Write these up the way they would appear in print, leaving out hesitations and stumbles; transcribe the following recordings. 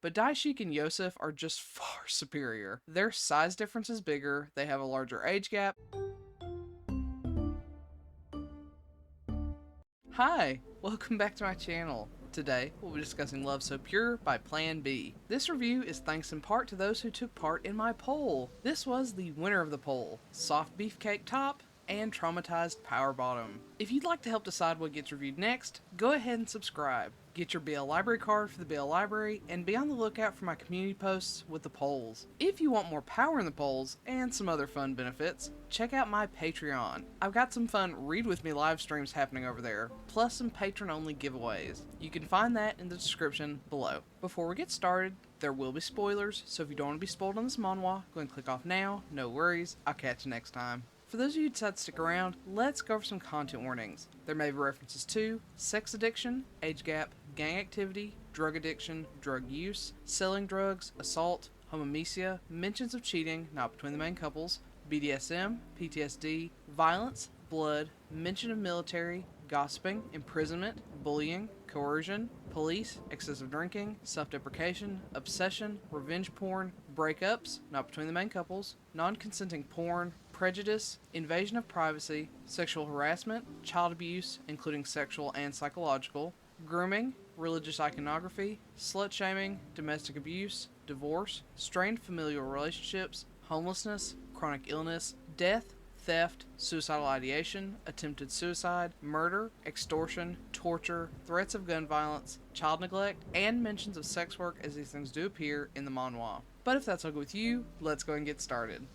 but Daishik and Yosef are just far superior. Their size difference is bigger, they have a larger age gap. Hi, welcome back to my channel. Today, we'll be discussing Love So Pure by Plan B. This review is thanks in part to those who took part in my poll. This was the winner of the poll, Soft Beefcake Top and Traumatized Power Bottom. If you'd like to help decide what gets reviewed next, go ahead and subscribe. Get your BL Library card for the BL Library, and be on the lookout for my community posts with the polls. If you want more power in the polls, and some other fun benefits, check out my Patreon. I've got some fun Read With Me live streams happening over there, plus some patron-only giveaways. You can find that in the description below. Before we get started, there will be spoilers, so if you don't want to be spoiled on this manhwa, go and click off now. No worries, I'll catch you next time. For those of you who decide to stick around, let's go over some content warnings. There may be references to sex addiction, age gap, gang activity, drug addiction, drug use, selling drugs, assault, homomesia, mentions of cheating, not between the main couples, BDSM, PTSD, violence, blood, mention of military, gossiping, imprisonment, bullying, coercion, police, excessive drinking, self-deprecation, obsession, revenge porn, breakups, not between the main couples, non-consenting porn, prejudice, invasion of privacy, sexual harassment, child abuse, including sexual and psychological, grooming, religious iconography, slut-shaming, domestic abuse, divorce, strained familial relationships, homelessness, chronic illness, death, theft, suicidal ideation, attempted suicide, murder, extortion, torture, threats of gun violence, child neglect, and mentions of sex work, as these things do appear in the manhwa. But if that's all good with you, let's go and get started.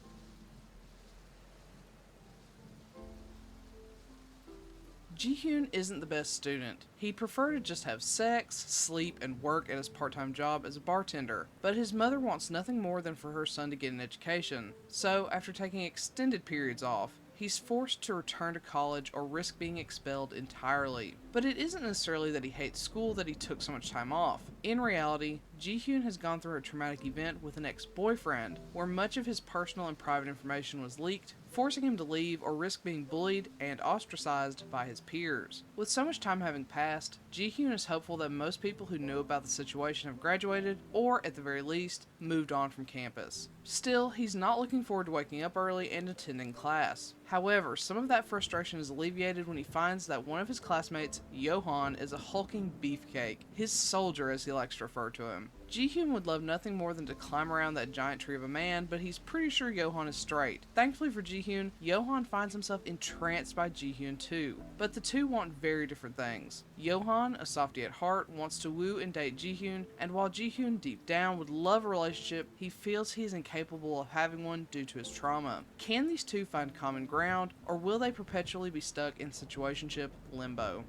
Ji-hyun isn't the best student. He'd prefer to just have sex, sleep, and work at his part-time job as a bartender, but his mother wants nothing more than for her son to get an education. So, after taking extended periods off, he's forced to return to college or risk being expelled entirely. But it isn't necessarily that he hates school that he took so much time off. In reality, Ji-hyun has gone through a traumatic event with an ex-boyfriend, where much of his personal and private information was leaked, forcing him to leave or risk being bullied and ostracized by his peers. With so much time having passed, Ji-hyun is hopeful that most people who knew about the situation have graduated, or at the very least, moved on from campus. Still, he's not looking forward to waking up early and attending class. However, some of that frustration is alleviated when he finds that one of his classmates, Johan, is a hulking beefcake, his soldier as he likes to refer to him. Ji-hyun would love nothing more than to climb around that giant tree of a man, but he's pretty sure Johan is straight. Thankfully for Ji-hyun, Johan finds himself entranced by Ji-hyun too, but the two want very different things. Johan, a softie at heart, wants to woo and date Ji-hyun, and while Ji-hyun deep down would love a relationship, he feels he is incapable of having one due to his trauma. Can these two find common ground, or will they perpetually be stuck in situationship limbo?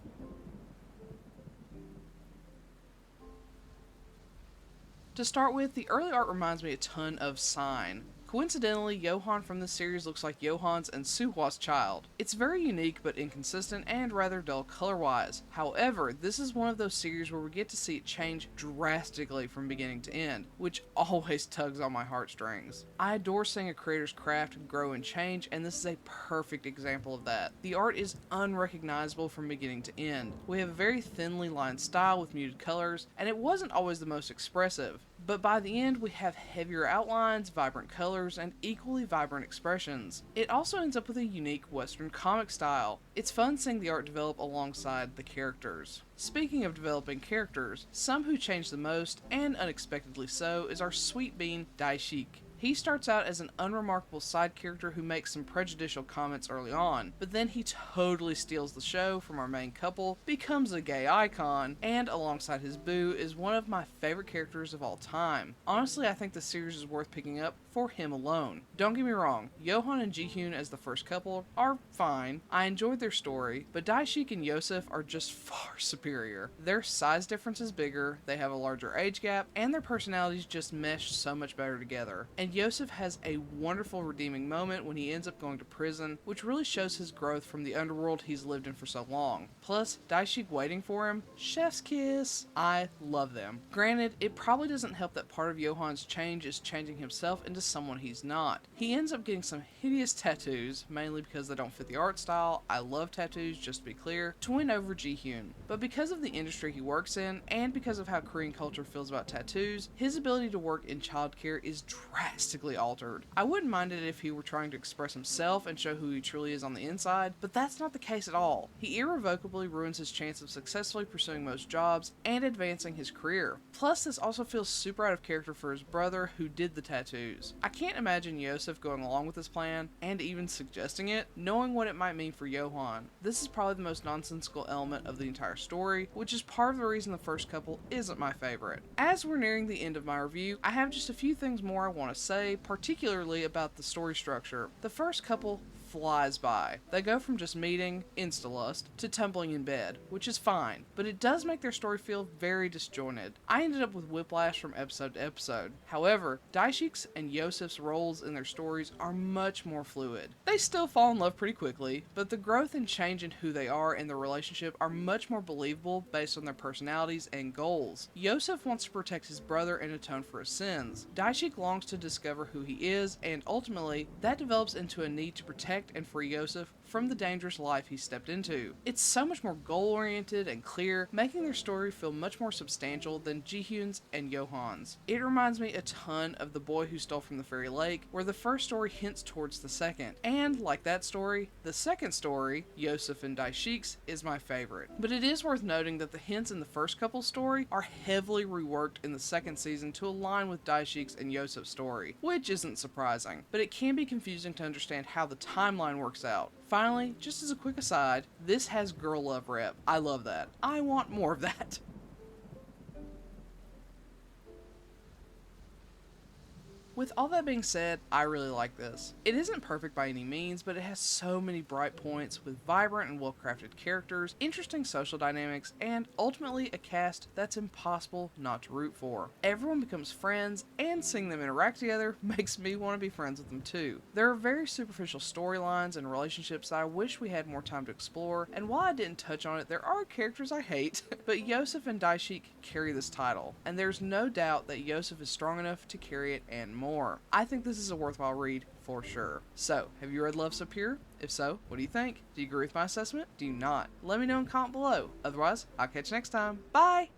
To start with, the early art reminds me a ton of Sign. Coincidentally, Johan from this series looks like Johan's and Suhwa's child. It's very unique but inconsistent and rather dull color-wise. However, this is one of those series where we get to see it change drastically from beginning to end, which always tugs on my heartstrings. I adore seeing a creator's craft grow and change, and this is a perfect example of that. The art is unrecognizable from beginning to end. We have a very thinly lined style with muted colors, and it wasn't always the most expressive. But by the end, we have heavier outlines, vibrant colors, and equally vibrant expressions. It also ends up with a unique Western comic style. It's fun seeing the art develop alongside the characters. Speaking of developing characters, some who change the most, and unexpectedly so, is our sweet bean, Daishik. He starts out as an unremarkable side character who makes some prejudicial comments early on, but then he totally steals the show from our main couple, becomes a gay icon, and alongside his boo is one of my favorite characters of all time. Honestly, I think the series is worth picking up for him alone. Don't get me wrong, Johan and Ji-hyun as the first couple are fine. I enjoyed their story, but Daishik and Yosef are just far superior. Their size difference is bigger, they have a larger age gap, and their personalities just mesh so much better together. And Yosef has a wonderful redeeming moment when he ends up going to prison, which really shows his growth from the underworld he's lived in for so long. Plus, Daishik waiting for him, chef's kiss. I love them. Granted, it probably doesn't help that part of Johan's change is changing himself into someone he's not. He ends up getting some hideous tattoos, mainly because they don't fit the art style. I love tattoos, just to be clear, to win over Ji-hyun. But because of the industry he works in, and because of how Korean culture feels about tattoos, his ability to work in childcare is drastically altered. I wouldn't mind it if he were trying to express himself and show who he truly is on the inside, but that's not the case at all. He irrevocably ruins his chance of successfully pursuing most jobs and advancing his career. Plus, this also feels super out of character for his brother who did the tattoos. I can't imagine Yosef going along with this plan, and even suggesting it, knowing what it might mean for Johan. This is probably the most nonsensical element of the entire story, which is part of the reason the first couple isn't my favorite. As we're nearing the end of my review, I have just a few things more I want to say, particularly about the story structure. The first couple flies by. They go from just meeting, insta-lust, to tumbling in bed, which is fine, but it does make their story feel very disjointed. I ended up with whiplash from episode to episode. However, Daishik's and Yosef's roles in their stories are much more fluid. They still fall in love pretty quickly, but the growth and change in who they are and their relationship are much more believable based on their personalities and goals. Yosef wants to protect his brother and atone for his sins. Daishik longs to discover who he is, and ultimately, that develops into a need to protect and free Yosef from the dangerous life he stepped into. It's so much more goal-oriented and clear, making their story feel much more substantial than Ji-hyun's and Johan's. It reminds me a ton of The Boy Who Stole from the Fairy Lake, where the first story hints towards the second. And, like that story, the second story, Yosef and Daishik's, is my favorite. But it is worth noting that the hints in the first couple's story are heavily reworked in the second season to align with Daishik's and Yosef's story, which isn't surprising, but it can be confusing to understand how the timeline works out. Finally, just as a quick aside, this has girl love rep. I love that. I want more of that. With all that being said, I really like this. It isn't perfect by any means, but it has so many bright points with vibrant and well-crafted characters, interesting social dynamics, and ultimately a cast that's impossible not to root for. Everyone becomes friends, and seeing them interact together makes me want to be friends with them too. There are very superficial storylines and relationships that I wish we had more time to explore, and while I didn't touch on it, there are characters I hate, but Yosef and Daishik carry this title, and there's no doubt that Yosef is strong enough to carry it and more. I think this is a worthwhile read for sure. So, have you read Love So Pure? If so, what do you think? Do you agree with my assessment? Do you not? Let me know in comment below. Otherwise, I'll catch you next time. Bye!